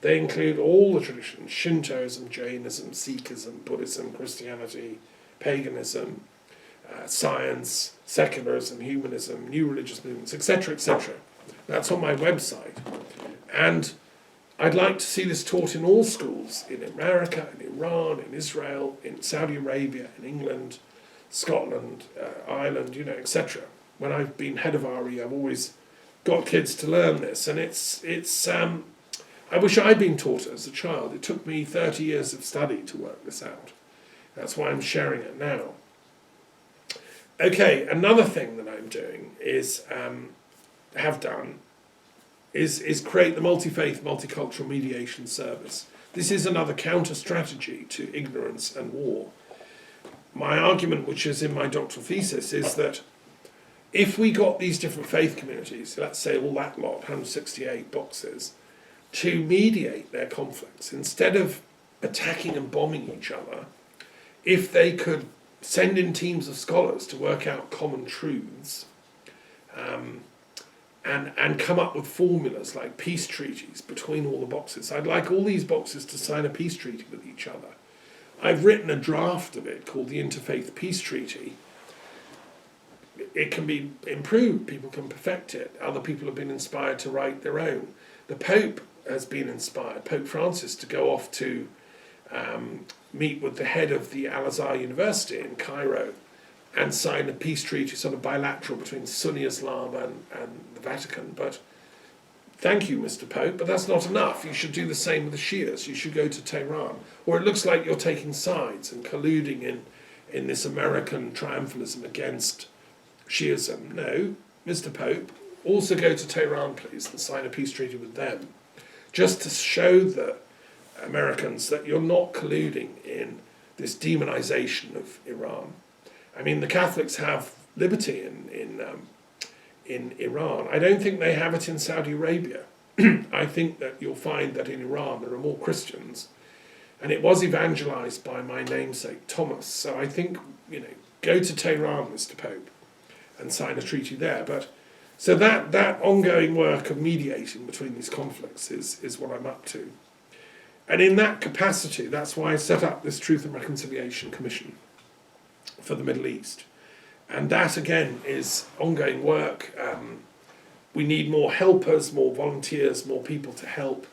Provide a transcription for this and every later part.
They include all the traditions: Shintoism, Jainism, Sikhism, Buddhism, Christianity, paganism, science, secularism, humanism, new religious movements, etc., etc. That's on my website. And I'd like to see this taught in all schools, in America, in Iran, in Israel, in Saudi Arabia, in England, Scotland, Ireland, etc. When I've been head of RE, I've always got kids to learn this, and it's. I wish I'd been taught it as a child. It took me 30 years of study to work this out. That's why I'm sharing it now. Okay, another thing that I'm doing is is create the multi-faith, multicultural mediation service. This is another counter-strategy to ignorance and war. My argument, which is in my doctoral thesis, is that if we got these different faith communities, let's say all that lot, 168 boxes, to mediate their conflicts, instead of attacking and bombing each other, if they could send in teams of scholars to work out common truths, and come up with formulas like peace treaties between all the boxes. I'd like all these boxes to sign a peace treaty with each other. I've written a draft of it called the Interfaith Peace Treaty. It can be improved, people can perfect it. Other people have been inspired to write their own. The Pope has been inspired, Pope Francis, to go off to meet with the head of the Al-Azhar University in Cairo and sign a peace treaty, sort of bilateral between Sunni Islam and the Vatican. But thank you, Mr. Pope, but that's not enough. You should do the same with the Shias. You should go to Tehran. Or it looks like you're taking sides and colluding in this American triumphalism against Shiism. No, Mr. Pope, also go to Tehran, please, and sign a peace treaty with them, just to show the Americans that you're not colluding in this demonization of Iran. I mean, the Catholics have liberty in Iran. I don't think they have it in Saudi Arabia. I think that you'll find that in Iran there are more Christians, and it was evangelized by my namesake Thomas. So I think, go to Tehran, Mr. Pope, and sign a treaty there. But so that ongoing work of mediating between these conflicts is what I'm up to. And in that capacity, that's why I set up this Truth and Reconciliation Commission for the Middle East. And that, again, is ongoing work. We need more helpers, more volunteers, more people to help.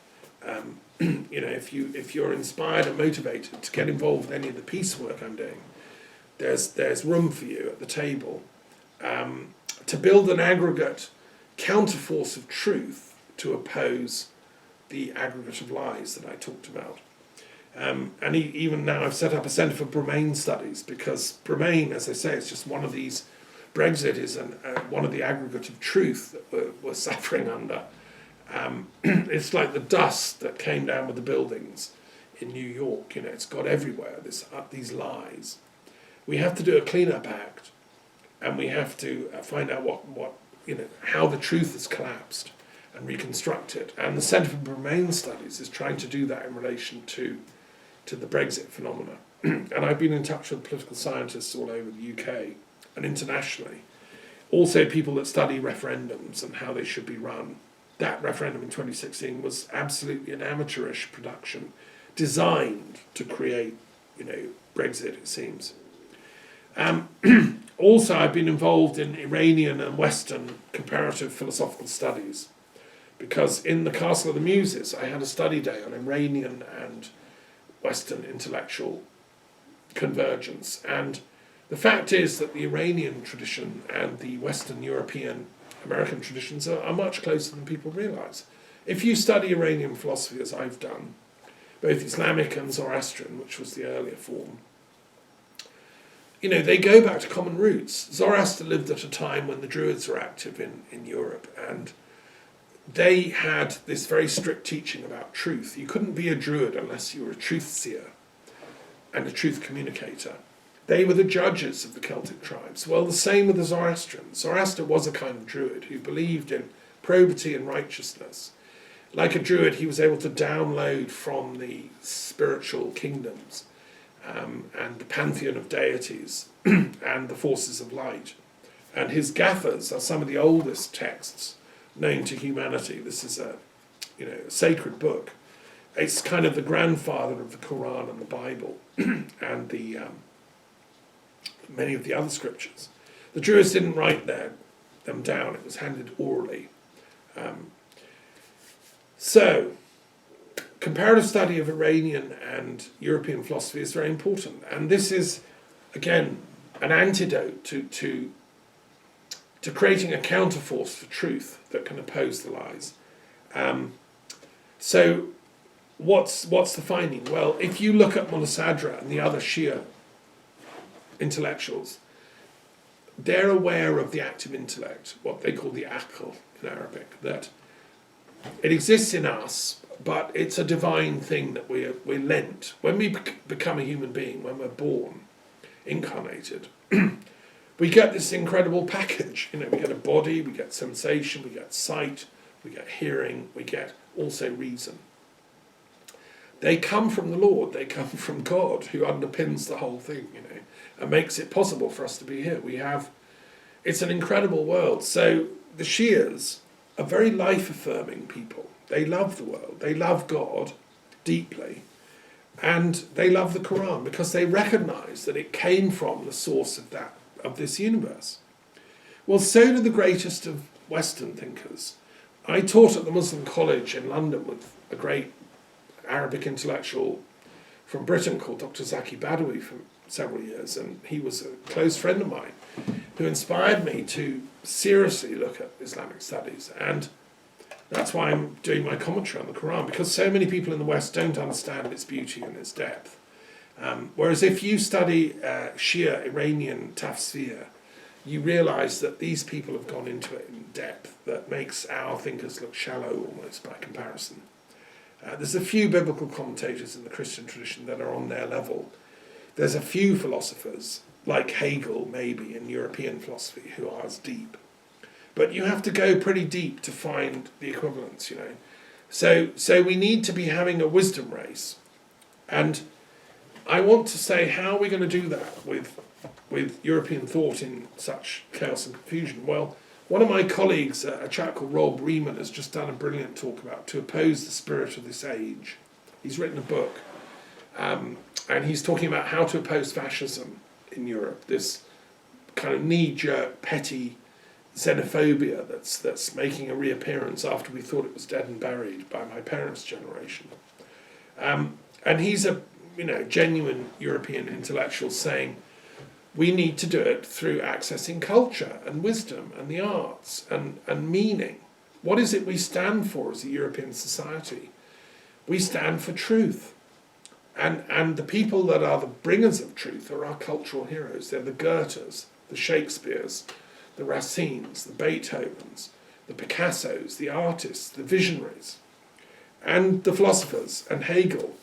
If you're inspired and motivated to get involved in any of the peace work I'm doing, there's room for you at the table. To build an aggregate counterforce of truth to oppose the aggregate of lies that I talked about. And even now I've set up a Centre for Bremain Studies, because Bremain, as I say, is just one of these. Brexit is one of the aggregate of truth that we're suffering under. It's like the dust that came down with the buildings in New York. It's got everywhere, these lies. We have to do a clean-up act, and we have to find out how the truth has collapsed and reconstruct it. And the Centre for Bremain Studies is trying to do that in relation to the Brexit phenomena. And I've been in touch with political scientists all over the UK and internationally. Also people that study referendums and how they should be run. That referendum in 2016 was absolutely an amateurish production designed to create, Brexit, it seems. Also, I've been involved in Iranian and Western comparative philosophical studies, because in the Castle of the Muses, I had a study day on Iranian and Western intellectual convergence. And the fact is that the Iranian tradition and the Western European American traditions are much closer than people realize. If you study Iranian philosophy, as I've done, both Islamic and Zoroastrian, which was the earlier form, they go back to common roots. Zoroaster lived at a time when the Druids were active in Europe, and they had this very strict teaching about truth. You couldn't be a Druid unless you were a truth seer and a truth communicator. They were the judges of the Celtic tribes. Well, the same with the Zoroastrians. Zoroaster was a kind of Druid who believed in probity and righteousness. Like a Druid, he was able to download from the spiritual kingdoms and the pantheon of deities and the forces of light. And his Gathas are some of the oldest texts known to humanity. This is a sacred book. it's kind of the grandfather of the Quran and the Bible and the many of the other scriptures. The Druids didn't write them down, it was handed orally. So, comparative study of Iranian and European philosophy is very important, and this is, again, an antidote to creating a counterforce for truth that can oppose the lies. So, what's the finding? Well, if you look at Mullah Sadra and the other Shia intellectuals, they're aware of the active intellect, what they call the aql in Arabic, that it exists in us, but it's a divine thing that we're lent. When we become a human being, when we're born, incarnated, we get this incredible package. We get a body, we get sensation, we get sight, we get hearing, we get also reason. They come from the Lord, they come from God, who underpins the whole thing, and makes it possible for us to be here. It's an incredible world. So the Shias are very life-affirming people. They love the world, they love God deeply, and they love the Quran because they recognise that it came from the source of this universe. Well, so do the greatest of Western thinkers. I taught at the Muslim College in London with a great Arabic intellectual from Britain called Dr. Zaki Badawi for several years, and he was a close friend of mine who inspired me to seriously look at Islamic studies, and that's why I'm doing my commentary on the Quran, because so many people in the West don't understand its beauty and its depth. Whereas if you study Shia Iranian tafsir, you realise that these people have gone into it in depth that makes our thinkers look shallow almost by comparison. There's a few biblical commentators in the Christian tradition that are on their level. There's a few philosophers, like Hegel maybe in European philosophy, who are as deep. But you have to go pretty deep to find the equivalents, So we need to be having a wisdom race. And I want to say, how are we going to do that with European thought in such chaos and confusion? Well, one of my colleagues, a chap called Rob Riemann, has just done a brilliant talk about to oppose the spirit of this age. He's written a book, and he's talking about how to oppose fascism in Europe, this kind of knee-jerk, petty xenophobia that's making a reappearance after we thought it was dead and buried by my parents' generation. And he's a genuine European intellectual saying we need to do it through accessing culture and wisdom and the arts and meaning. What is it we stand for as a European society? We stand for truth. And the people that are the bringers of truth are our cultural heroes. They're the Goethes, the Shakespeares, the Racines, the Beethovens, the Picassos, the artists, the visionaries, and the philosophers. And Hegel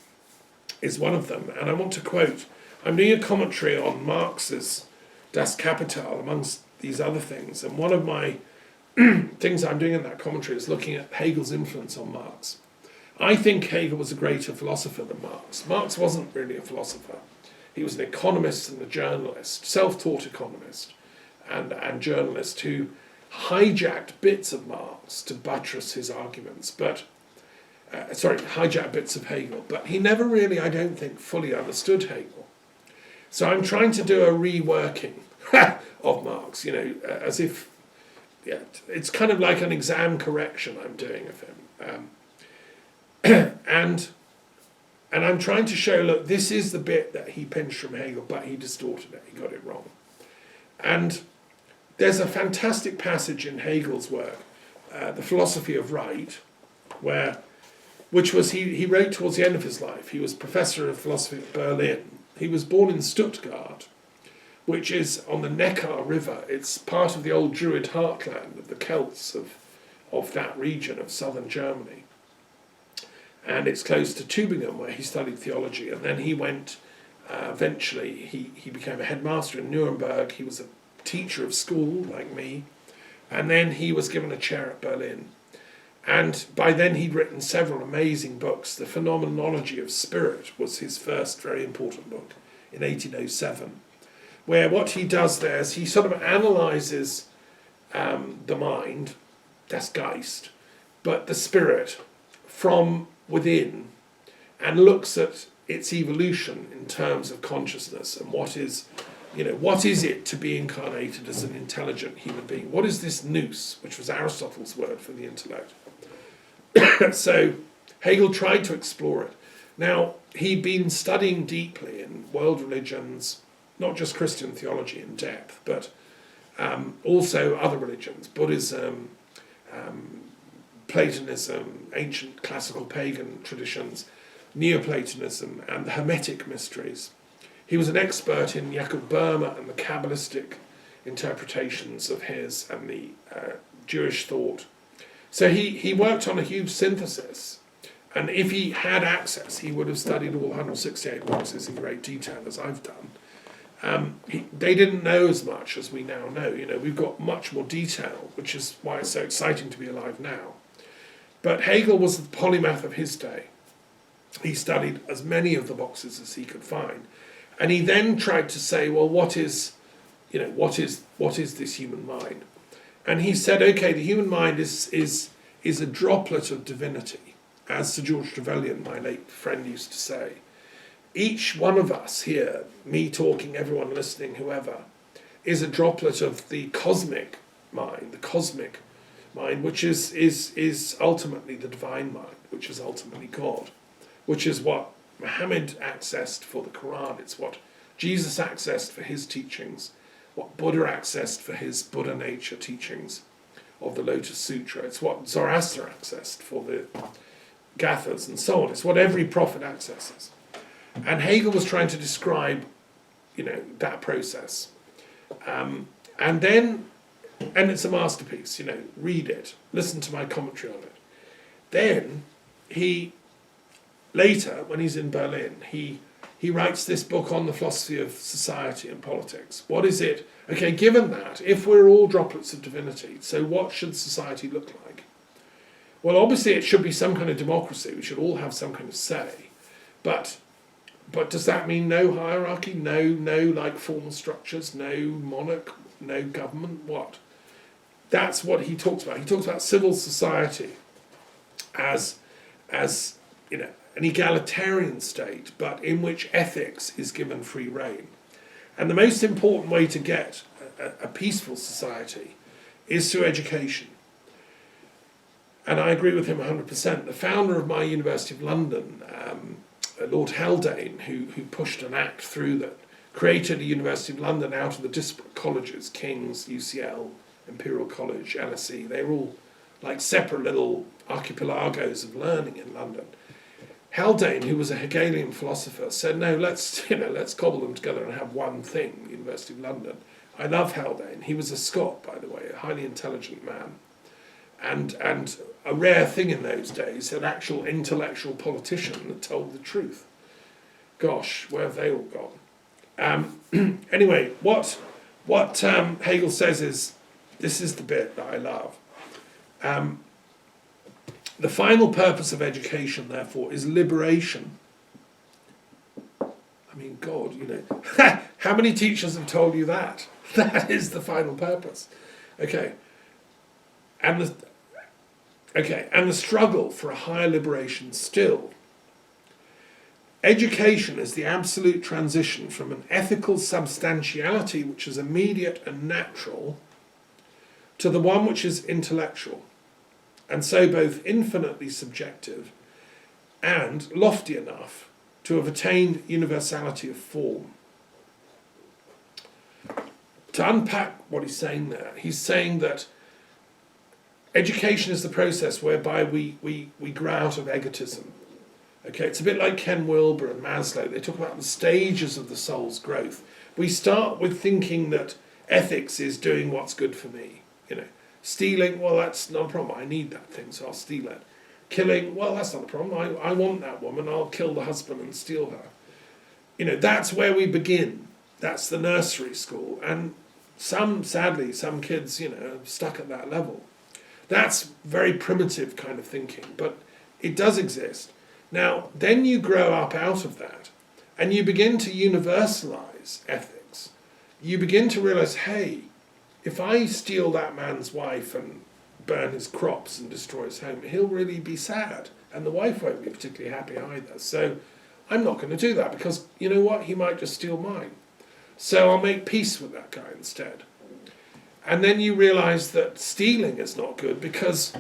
is one of them. And I want to quote, I'm doing a commentary on Marx's Das Kapital, amongst these other things. And one of my things I'm doing in that commentary is looking at Hegel's influence on Marx. I think Hegel was a greater philosopher than Marx. Marx wasn't really a philosopher. He was an economist and a journalist, self-taught economist and journalist who hijacked bits of Marx to buttress his arguments, hijacked bits of Hegel, but he never really, I don't think, fully understood Hegel. So I'm trying to do a reworking of Marx, as if, it's kind of like an exam correction I'm doing of him. And I'm trying to show, look, this is the bit that he pinched from Hegel, but he distorted it, he got it wrong. And there's a fantastic passage in Hegel's work, The Philosophy of Right, which was he wrote towards the end of his life. He was professor of philosophy at Berlin. He was born in Stuttgart, which is on the Neckar River. It's part of the old Druid heartland of the Celts of that region of southern Germany. And it's close to Tübingen, where he studied theology. And then he went, eventually, he became a headmaster in Nuremberg. He was a teacher of school, like me. And then he was given a chair at Berlin. And by then he'd written several amazing books. The Phenomenology of Spirit was his first very important book in 1807, where what he does there is he sort of analyses the mind, das Geist, but the spirit from within, and looks at its evolution in terms of consciousness and what is it to be incarnated as an intelligent human being? What is this nous, which was Aristotle's word for the intellect? So Hegel tried to explore it. Now, he'd been studying deeply in world religions, not just Christian theology in depth, but also other religions, Buddhism, Platonism, ancient classical pagan traditions, Neoplatonism, and the Hermetic mysteries. He was an expert in Jacob Boehme and the Kabbalistic interpretations of his and the Jewish thought. So he worked on a huge synthesis, and if he had access, he would have studied all 168 boxes in great detail, as I've done. They didn't know as much as we now know. We've got much more detail, which is why it's so exciting to be alive now. But Hegel was the polymath of his day. He studied as many of the boxes as he could find. And he then tried to say, well, what is this human mind? And he said, okay, the human mind is a droplet of divinity, as Sir George Trevelyan, my late friend, used to say. Each one of us here, me talking, everyone listening, whoever, is a droplet of the cosmic mind, which is ultimately the divine mind, which is ultimately God, which is what Muhammad accessed for the Quran. It's what Jesus accessed for his teachings, what Buddha accessed for his Buddha nature teachings of the Lotus Sutra. It's what Zoroaster accessed for the Gathas and so on. It's what every prophet accesses. And Hegel was trying to describe, that process. And it's a masterpiece, read it, listen to my commentary on it. Then later, when he's in Berlin, he writes this book on the philosophy of society and politics. What is it? Okay, given that, if we're all droplets of divinity, so what should society look like? Well, obviously it should be some kind of democracy. We should all have some kind of say. But does that mean no hierarchy, no like formal structures, no monarch, no government? What? That's what he talks about. He talks about civil society as an egalitarian state, but in which ethics is given free rein. And the most important way to get a peaceful society is through education. And I agree with him 100%. The founder of my University of London, Lord Haldane, who pushed an act through that created a University of London out of the disparate colleges, King's, UCL, Imperial College, LSE. They were all like separate little archipelagos of learning in London. Haldane, who was a Hegelian philosopher, said, no, let's cobble them together and have one thing, the University of London. I love Haldane. He was a Scot, by the way, a highly intelligent man. And a rare thing in those days, an actual intellectual politician that told the truth. Gosh, where have they all gone? Anyway, what Hegel says is, this is the bit that I love. The final purpose of education, therefore, is liberation. I mean, God, how many teachers have told you that? That is the final purpose. Okay. And the struggle for a higher liberation still. Education is the absolute transition from an ethical substantiality which is immediate and natural to the one which is intellectual, and so both infinitely subjective and lofty enough to have attained universality of form. To unpack what he's saying there, he's saying that education is the process whereby we grow out of egotism. Okay, it's a bit like Ken Wilber and Maslow. They talk about the stages of the soul's growth. We start with thinking that ethics is doing what's good for me. Stealing, well, that's not a problem. I need that thing, so I'll steal it. Killing, well, that's not a problem. I want that woman. I'll kill the husband and steal her. That's where we begin. That's the nursery school. And sadly, some kids, are stuck at that level. That's very primitive kind of thinking, but it does exist. Now, then you grow up out of that, and you begin to universalize ethics. You begin to realize, hey, if I steal that man's wife and burn his crops and destroy his home, he'll really be sad. and the wife won't be particularly happy either. So I'm not going to do that because, you know what, he might just steal mine. So I'll make peace with that guy instead. And then you realise that stealing is not good because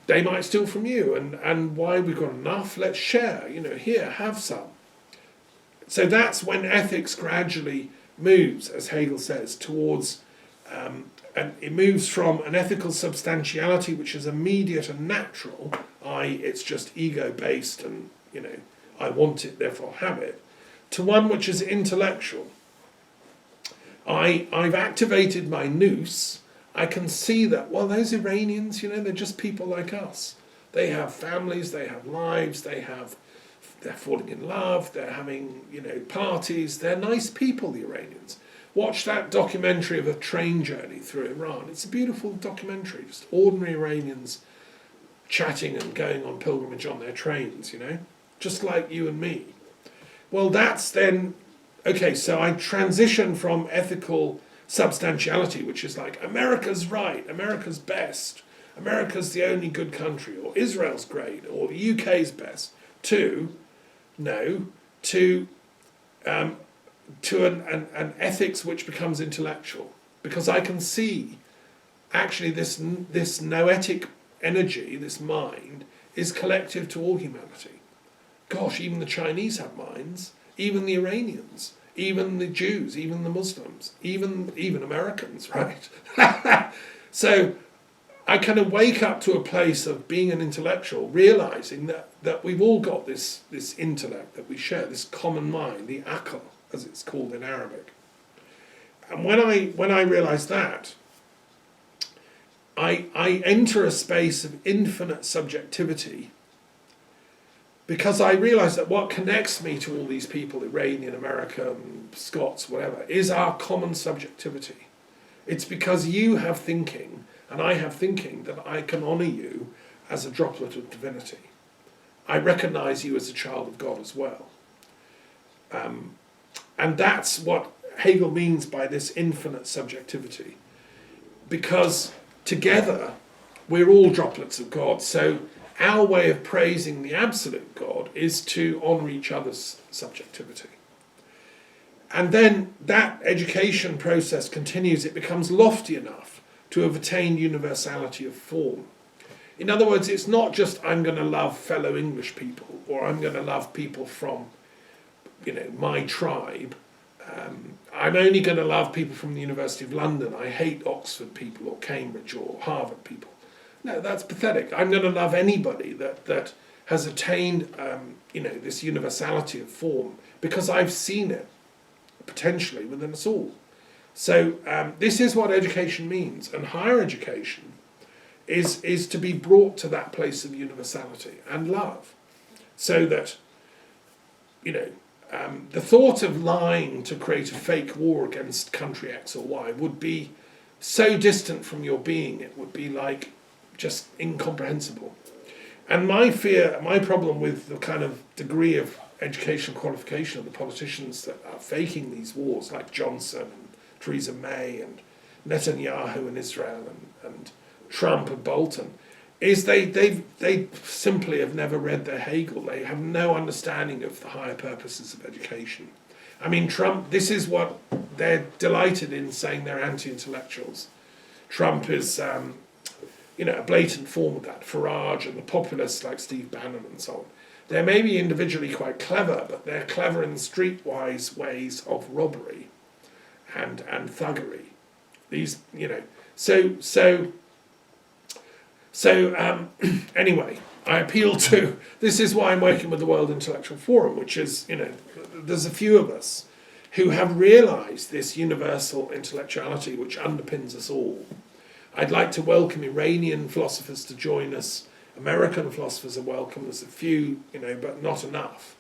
they might steal from you, and why, we've got enough, let's share, here, have some. So that's when ethics gradually moves, as Hegel says, towards, and it moves from an ethical substantiality which is immediate and natural, i.e. it's just ego-based and, I want it, therefore have it, to one which is intellectual. I've activated my nous. I can see that, well, those Iranians, they're just people like us. They have families, they have lives, they're falling in love, they're having, parties. They're nice people, the Iranians. Watch that documentary of a train journey through Iran. It's a beautiful documentary, just ordinary Iranians chatting and going on pilgrimage on their trains, just like you and me. Well, that's then, okay, so I transition from ethical substantiality, which is like America's right, America's best, America's the only good country, or Israel's great, or the UK's best, to an ethics which becomes intellectual, because I can see actually this noetic energy, this mind, is collective to all humanity. Gosh, even the Chinese have minds, even the Iranians, even the Jews, even the Muslims, even Americans, right? So I kind of wake up to a place of being an intellectual, realizing that we've all got this intellect that we share, this common mind, the aql, as it's called in Arabic. And when I realize that, I enter a space of infinite subjectivity, because I realise that what connects me to all these people, Iranian, American, Scots, whatever, is our common subjectivity. It's because you have thinking and I have thinking that I can honour you as a droplet of divinity. I recognise you as a child of God as well. And that's what Hegel means by this infinite subjectivity. Because together we're all droplets of God. So our way of praising the absolute God is to honour each other's subjectivity. And then that education process continues. It becomes lofty enough to have attained universality of form. In other words, it's not just I'm going to love fellow English people, or I'm going to love people from, my tribe. I'm only going to love people from the University of London. I hate Oxford people or Cambridge or Harvard people. No, that's pathetic. I'm going to love anybody that has attained, this universality of form, because I've seen it potentially within us all. So this is what education means, and higher education is to be brought to that place of universality and love, so that the thought of lying to create a fake war against country X or Y would be so distant from your being, it would be like just incomprehensible. And my problem with the kind of degree of educational qualification of the politicians that are faking these wars, like Johnson and Theresa May and Netanyahu in Israel and Trump and Bolton, is they simply have never read their Hegel. They have no understanding of the higher purposes of education. I mean, Trump, this is what they're delighted in, saying they're anti-intellectuals. Trump is a blatant form of that. Farage and the populists like Steve Bannon and so on. They're maybe individually quite clever, but they're clever in streetwise ways of robbery and thuggery. These, anyway, I appeal to, this is why I'm working with the World Intellectual Forum, which is, there's a few of us who have realised this universal intellectuality which underpins us all. I'd like to welcome Iranian philosophers to join us. American philosophers are welcome. There's a few, but not enough.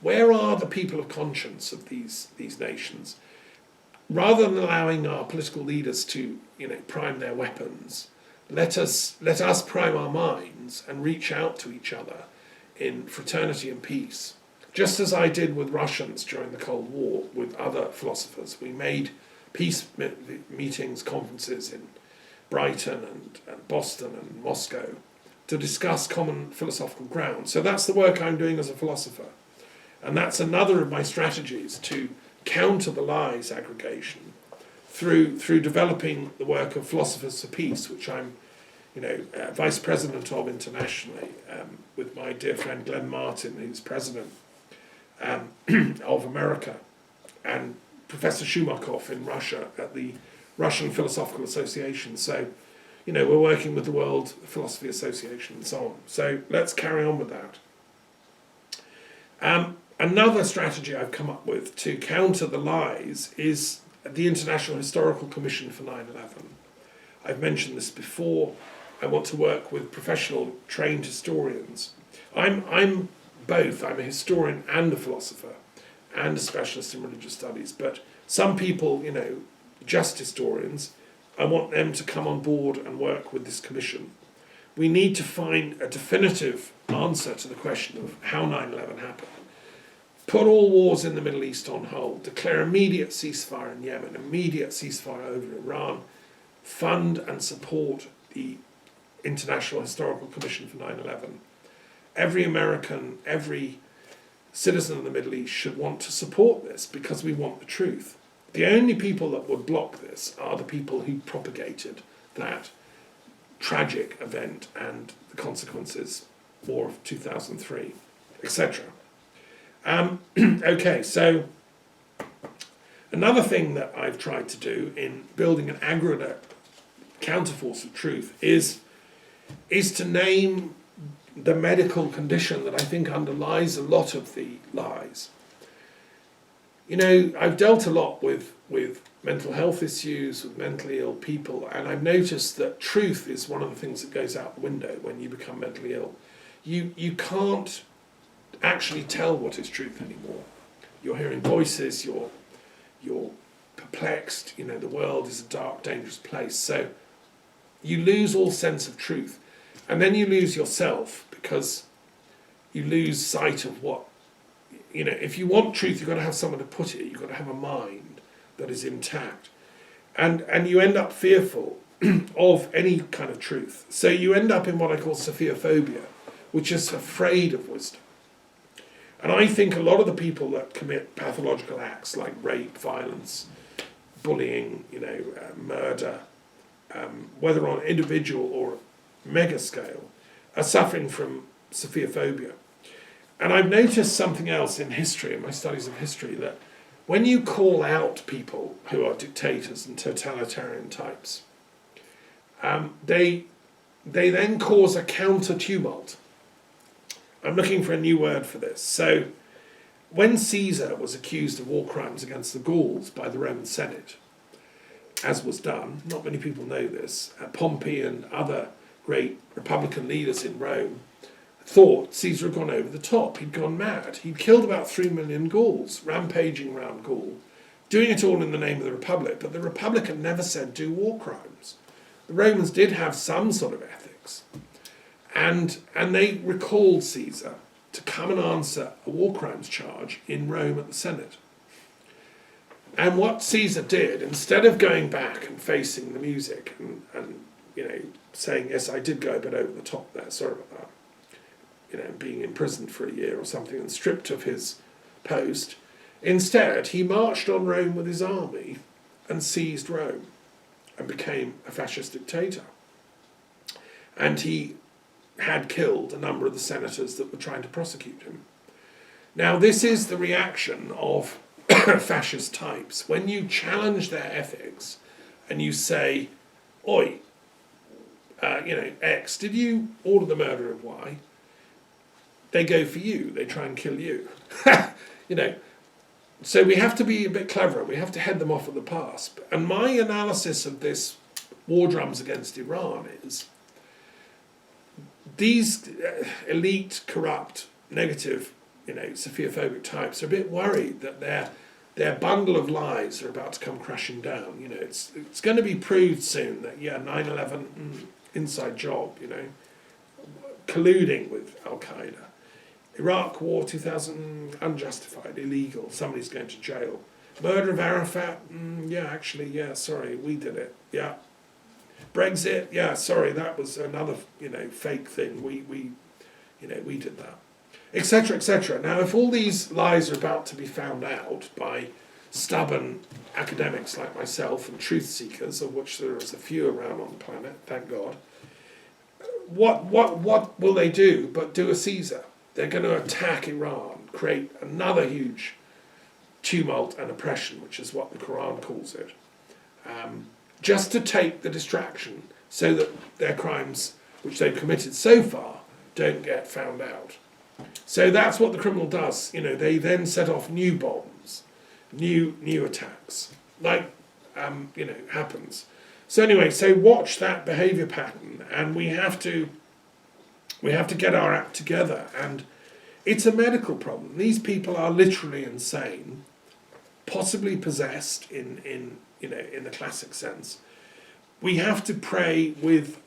Where are the people of conscience of these nations? Rather than allowing our political leaders to, prime their weapons, let us prime our minds and reach out to each other in fraternity and peace. Just as I did with Russians during the Cold War with other philosophers. We made peace meetings, conferences in Brighton and Boston and Moscow to discuss common philosophical ground. So that's the work I'm doing as a philosopher. And that's another of my strategies to counter the lies aggregation through developing the work of Philosophers for Peace, which I'm vice president of internationally, with my dear friend Glenn Martin, who's president of America, and Professor Shumakov in Russia at the Russian Philosophical Association. So, we're working with the World Philosophy Association and so on. So let's carry on with that. Another strategy I've come up with to counter the lies is the International Historical Commission for 9/11. I've mentioned this before. I want to work with professional trained historians. I'm both. I'm a historian and a philosopher and a specialist in religious studies. But some people, just historians, I want them to come on board and work with this commission. We need to find a definitive answer to the question of how 9/11 happened. Put all wars in the Middle East on hold. Declare immediate ceasefire in Yemen, immediate ceasefire over Iran. Fund and support the International Historical Commission for 9/11. Every American, every citizen of the Middle East should want to support this because we want the truth. The only people that would block this are the people who propagated that tragic event and the consequences, War of 2003, etc. Okay, so another thing that I've tried to do in building an aggregate counterforce of truth is to name the medical condition that I think underlies a lot of the lies. I've dealt a lot with mental health issues, with mentally ill people, and I've noticed that truth is one of the things that goes out the window when you become mentally ill. You can't actually tell what is truth anymore. You're hearing voices, you're perplexed, the world is a dark, dangerous place. So you lose all sense of truth. And then you lose yourself because you lose sight of what, if you want truth, you've got to have someone to put it. You've got to have a mind that is intact. And you end up fearful of any kind of truth. So you end up in what I call Sophiophobia, which is afraid of wisdom. And I think a lot of the people that commit pathological acts like rape, violence, bullying, murder, whether on individual or mega scale, are suffering from Sophiophobia. And I've noticed something else in history, in my studies of history, that when you call out people who are dictators and totalitarian types, they then cause a counter-tumult. I'm looking for a new word for this. So when Caesar was accused of war crimes against the Gauls by the Roman Senate, as was done, not many people know this, Pompey and other great Republican leaders in Rome thought Caesar had gone over the top. He'd gone mad. He'd killed about 3 million Gauls, rampaging around Gaul, doing it all in the name of the Republic. But the Republic had never said do war crimes. The Romans did have some sort of ethics. And they recalled Caesar to come and answer a war crimes charge in Rome at the Senate. And what Caesar did, instead of going back and facing the music and saying, yes, I did go a bit over the top there, sorry about that, being imprisoned for a year or something and stripped of his post, instead he marched on Rome with his army and seized Rome and became a fascist dictator. And he had killed a number of the senators that were trying to prosecute him. Now, this is the reaction of fascist types. When you challenge their ethics and you say, oi, X, did you order the murder of Y? They go for you. They try and kill you. So we have to be a bit cleverer. We have to head them off at the pass. And my analysis of this war drums against Iran is these elite, corrupt, negative, Sophia-phobic types are a bit worried that their bundle of lies are about to come crashing down. It's going to be proved soon that 9/11 inside job. Colluding with Al Qaeda, Iraq War 2000 unjustified, illegal. Somebody's going to jail. Murder of Arafat. Sorry, we did it. Yeah. Brexit, yeah, sorry, that was another, fake thing. We did that, etc., etc. Now, if all these lies are about to be found out by stubborn academics like myself and truth seekers, of which there is a few around on the planet, thank God, what will they do but do a Caesar? They're going to attack Iran, create another huge tumult and oppression, which is what the Quran calls it, just to take the distraction so that their crimes, which they've committed so far, don't get found out. So that's what the criminal does. They then set off new bombs, new attacks, like happens. So anyway, so watch that behaviour pattern, and we have to get our act together. And it's a medical problem. These people are literally insane, possibly possessed in the classic sense. We have to pray with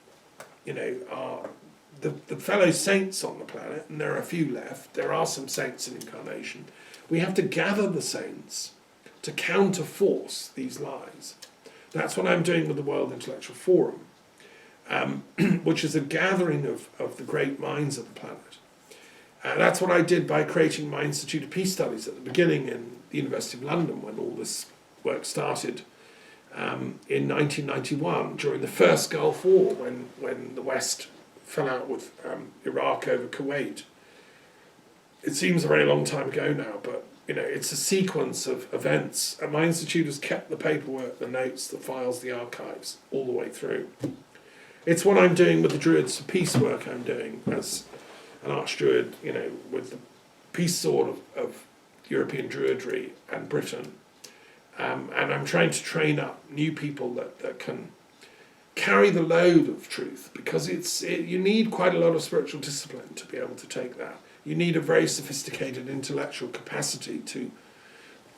the fellow saints on the planet, and there are a few left. There are some saints in incarnation. We have to gather the saints to counterforce these lies. That's what I'm doing with the World Intellectual Forum, which is a gathering of the great minds of the planet. That's what I did by creating my Institute of Peace Studies at the beginning in the University of London, when all this work started in 1991, during the first Gulf War, when the West fell out with Iraq over Kuwait. It seems a very long time ago now, but it's a sequence of events, and my institute has kept the paperwork, the notes, the files, the archives all the way through. It's what I'm doing with the Druids for Peace work I'm doing as an archdruid, with the peace sword of European Druidry and Britain. And I'm trying to train up new people that can carry the load of truth, because you need quite a lot of spiritual discipline to be able to take that. You need a very sophisticated intellectual capacity to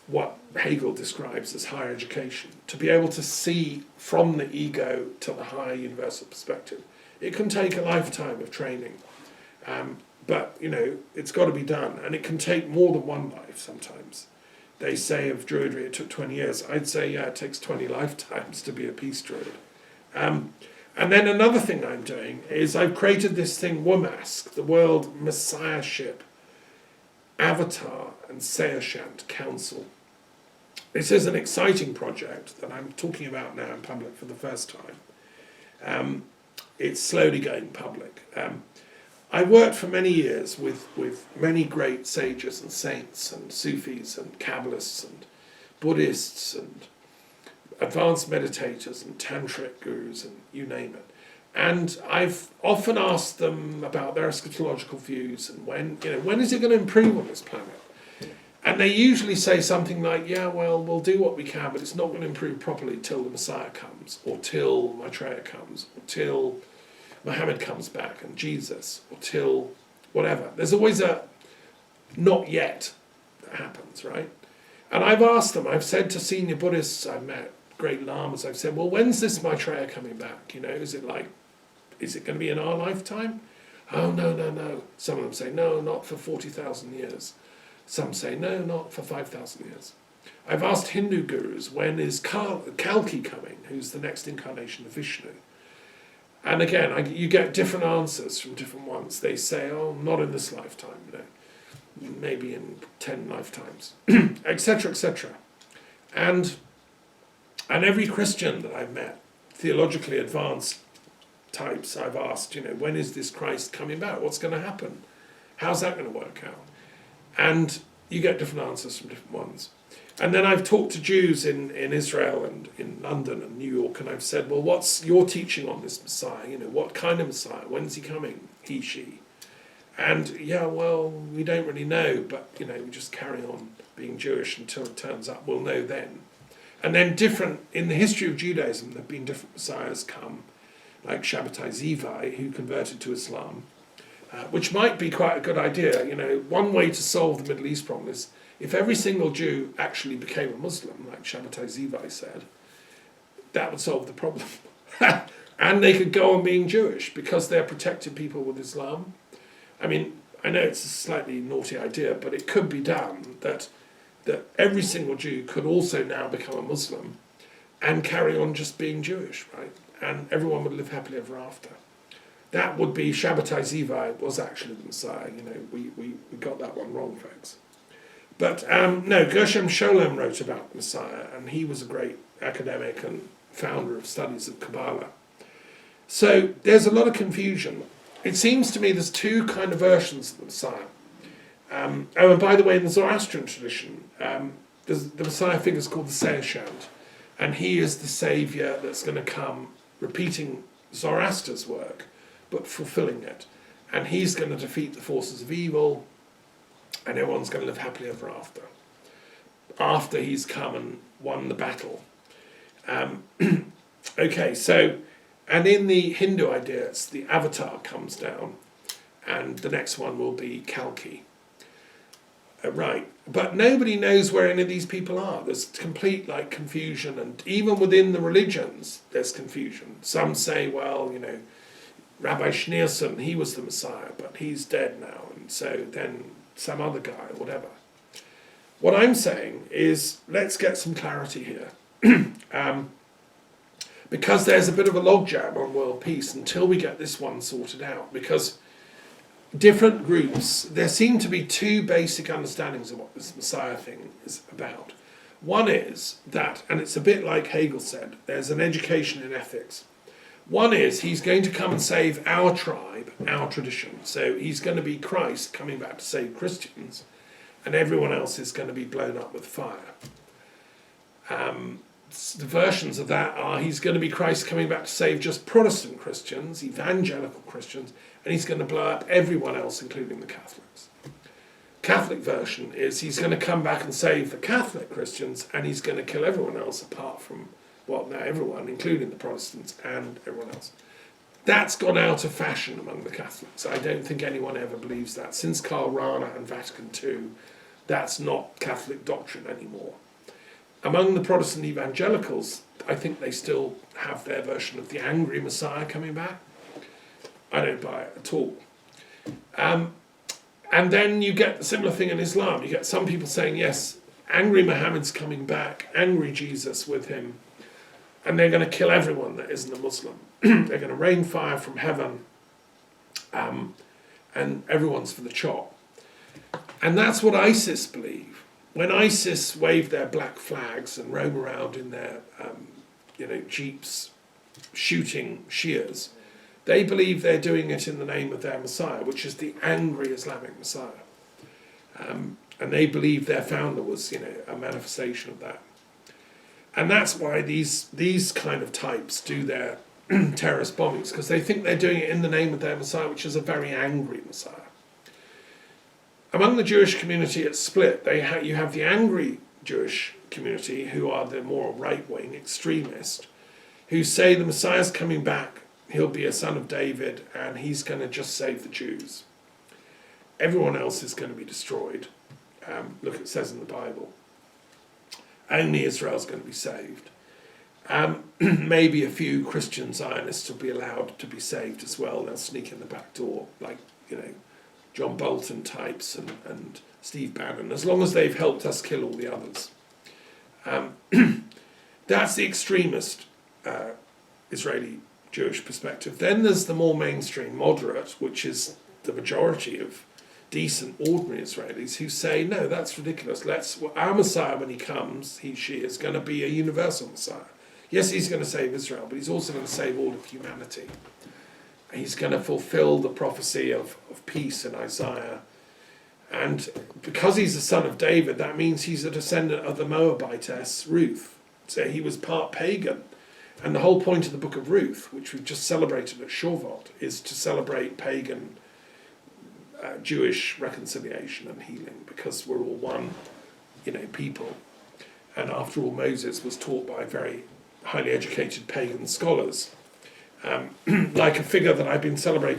what Hegel describes as higher education, to be able to see from the ego to the higher universal perspective. It can take a lifetime of training, but it's got to be done, and it can take more than one life sometimes. They say of Druidry it took 20 years. I'd say, yeah, it takes 20 lifetimes to be a peace Druid. And then another thing I'm doing is I've created this thing, WMASC, the World Messiahship Avatar and Seershant Council. This is an exciting project that I'm talking about now in public for the first time. It's slowly going public. I worked for many years with many great sages and saints and Sufis and Kabbalists and Buddhists and advanced meditators and tantric gurus and you name it. And I've often asked them about their eschatological views and when is it going to improve on this planet? And they usually say something like, yeah, well, we'll do what we can, but it's not going to improve properly till the Messiah comes, or till Maitreya comes, or till Muhammad comes back and Jesus, or till whatever. There's always a not yet that happens, right? And I've asked them, I've said to senior Buddhists I've met, great lamas, I've said, well, when's this Maitreya coming back? Is it going to be in our lifetime? Oh, no. Some of them say, no, not for 40,000 years. Some say, no, not for 5,000 years. I've asked Hindu gurus, when is Kalki coming, who's the next incarnation of Vishnu? And again, you get different answers from different ones. They say, oh, not in this lifetime, maybe in 10 lifetimes, etc., etc. And every Christian that I've met, theologically advanced types, I've asked, when is this Christ coming back? What's going to happen? How's that going to work out? And you get different answers from different ones. And then I've talked to Jews in Israel and in London and New York, and I've said, well, what's your teaching on this Messiah? What kind of Messiah? When's he coming? He, she. And yeah, well, we don't really know, but we just carry on being Jewish until it turns up. We'll know then. And then in the history of Judaism, there have been different messiahs come, like Shabbatai Zivai, who converted to Islam, which might be quite a good idea. One way to solve the Middle East problem is if every single Jew actually became a Muslim, like Shabbatai Zivai said, that would solve the problem. And they could go on being Jewish because they're protected people with Islam. I mean, I know it's a slightly naughty idea, but it could be done that every single Jew could also now become a Muslim and carry on just being Jewish, right? and everyone would live happily ever after. That would be Shabbatai Zivai was actually the Messiah. We got that one wrong, folks. But no, Gershom Scholem wrote about the Messiah, and he was a great academic and founder of studies of Kabbalah. So there's a lot of confusion. It seems to me there's two kind of versions of the Messiah. And by the way, in the Zoroastrian tradition, the Messiah figure is called the Seishant, and he is the saviour that's going to come repeating Zoroaster's work, but fulfilling it. And he's going to defeat the forces of evil, and everyone's going to live happily ever after he's come and won the battle. Okay, so, and in the Hindu idea, it's the avatar comes down, and the next one will be Kalki. Right, but nobody knows where any of these people are. There's complete confusion, and even within the religions, there's confusion. Some say, well, Rabbi Schneerson, he was the Messiah, but he's dead now, and so then some other guy or whatever. What I'm saying is, let's get some clarity here. Because there's a bit of a logjam on world peace until we get this one sorted out. Because different groups, there seem to be two basic understandings of what this Messiah thing is about. One is that, and it's a bit like Hegel said, there's an education in ethics. One is he's going to come and save our tribe, our tradition. So he's going to be Christ coming back to save Christians, and everyone else is going to be blown up with fire. The versions of that are he's going to be Christ coming back to save just Protestant Christians, evangelical Christians, and he's going to blow up everyone else, including the Catholics. Catholic version is he's going to come back and save the Catholic Christians, and he's going to kill everyone else apart from, well, now everyone, including the Protestants and everyone else. That's gone out of fashion among the Catholics. I don't think anyone ever believes that. Since Karl Rahner and Vatican II, that's not Catholic doctrine anymore. Among the Protestant evangelicals, I think they still have their version of the angry Messiah coming back. I don't buy it at all. And then you get a similar thing in Islam. You get some people saying, yes, angry Muhammad's coming back, angry Jesus with him, and they're going to kill everyone that isn't a Muslim. They're going to rain fire from heaven, and everyone's for the chop. And that's what ISIS believe. When ISIS wave their black flags and roam around in their jeeps shooting Shias, they believe they're doing it in the name of their Messiah, which is the angry Islamic Messiah. And they believe their founder was a manifestation of that. And that's why these kind of types do their terrorist bombings, because they think they're doing it in the name of their Messiah, which is a very angry Messiah. Among the Jewish community, it's split. You have the angry Jewish community, who are the more right-wing extremist, who say the Messiah's coming back, he'll be a son of David, and he's going to just save the Jews. Everyone else is going to be destroyed. Look, it says in the Bible. Only Israel's going to be saved. Maybe a few Christian Zionists will be allowed to be saved as well. They'll sneak in the back door, like, John Bolton types and Steve Bannon, as long as they've helped us kill all the others. That's the extremist Israeli Jewish perspective. Then there's the more mainstream moderate, which is the majority of decent, ordinary Israelis who say, no, that's ridiculous. Our Messiah, when he comes, she is going to be a universal Messiah. Yes, he's going to save Israel, but he's also going to save all of humanity. He's going to fulfill the prophecy of peace in Isaiah. And because he's the son of David, that means he's a descendant of the Moabitess Ruth. So he was part pagan. And the whole point of the book of Ruth, which we've just celebrated at Shavuot, is to celebrate pagan Jewish reconciliation and healing, because we're all one, people. And after all, Moses was taught by very highly educated pagan scholars. Like a figure that I've been celebrating